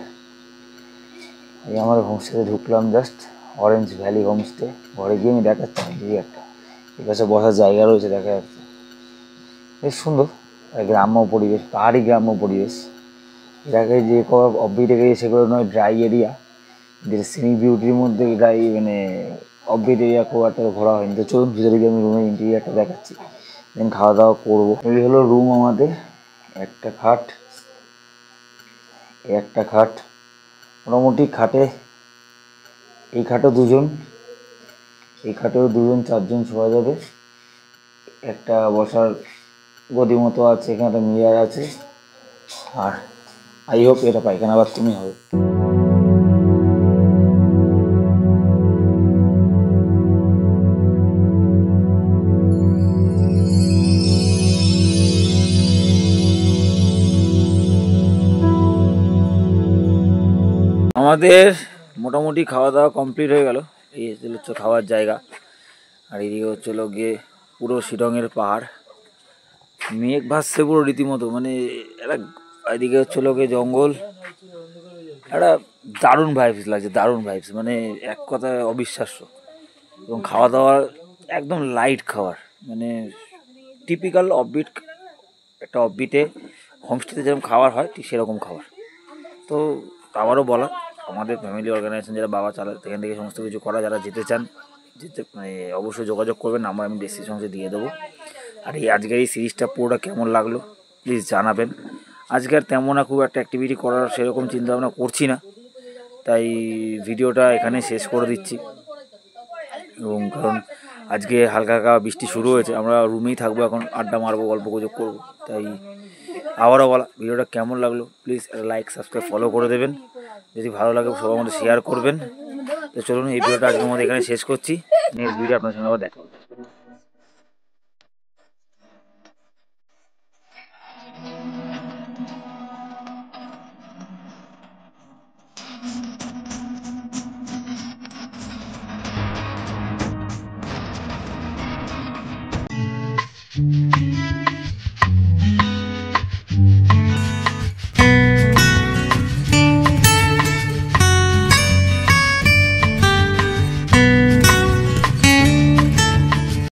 Speaker 2: এই আমাদের হোমস্টেতে ঢুকলাম জাস্ট, অরেঞ্জ ভ্যালি হোমস্টে। ঘরে গিয়ে আমি দেখাচ্ছি এই একটা, এই পাশে বসার জায়গা রয়েছে দেখা যাচ্ছে, বেশ সুন্দর গ্রাম্য পরিবেশ, পাহাড়ি গ্রাম্য পরিবেশ। এটাকে যে অফবিট এরিয়া সেগুলো নয়, ড্রাই এরিয়া, যেটা সিনিক বিউটির মধ্যে ড্রাই মানে অফবিট এরিয়া খুব একটা ঘোরা হয়নি। তো চলুন ভিতরে গিয়ে আমি রুমের ইন্টেরিয়ারটা দেখাচ্ছি, দেন খাওয়া দাওয়া করবো। এই হলো রুম আমাদের, একটা খাট, একটা খাট মোটামুটি খাটে, এই খাটেও দুজন, এই খাটেও দুজন, 4 জন শোয়া যাবে। একটা বসার গদি মতো আছে, এখানে একটা মিরার আছে, আর আই হোপ এটা পায়খানা বাথরুমই হবে। আমাদের মোটামুটি খাওয়া দাওয়া কমপ্লিট হয়ে গেল। এই হচ্ছে খাওয়ার জায়গা, আর এদিকে হচ্ছিল গিয়ে পুরো শিলংয়ের পাহাড়, মেঘ ভাসছে পুরো রীতিমতো, মানে একটা এদিকে হচ্ছিল গিয়ে জঙ্গল, একটা দারুণ ভাইবস লাগছে, দারুণ ভাইবস, মানে এক কথায় অবিশ্বাস্য। এবং খাওয়া দাওয়ার একদম লাইট খাবার, মানে টিপিক্যাল অফবিট, একটা অফবিটে হোমস্টেতে যেরকম খাবার হয় ঠিক সেরকম খাবার। তো আবারও বলা, আমাদের ফ্যামিলি অর্গানাইজেশন যারা বাবা চালায় সেখান থেকে সমস্ত কিছু করা, যারা যেতে চান যেতে মানে অবশ্যই যোগাযোগ করবেন, নাম্বার আমি ডেসক্রিপশনে দিয়ে দেবো। আর এই আজকের এই সিরিজটা পুরোটা কেমন লাগলো প্লিজ জানাবেন। আজকে আর তেমন খুব একটা অ্যাক্টিভিটি করার সেরকম চিন্তাভাবনা করছি না, তাই ভিডিওটা এখানে শেষ করে দিচ্ছি। এবং কারণ আজকে হালকা হালকা বৃষ্টি শুরু হয়েছে, আমরা রুমেই থাকবো এখন, আড্ডা মারবো, গল্প গুজব করবো। তাই আবারও বলা, ভিডিওটা কেমন লাগলো প্লিজ লাইক সাবস্ক্রাইব ফলো করে দেবেন, যদি ভালো লাগে সবার মধ্যে শেয়ার করবেন। তো চলুন এই ভিডিওটা আজকের মধ্যে এখানে শেষ করছি, নেক্সট ভিডিও আপনার সঙ্গে আবার দেখা হবে।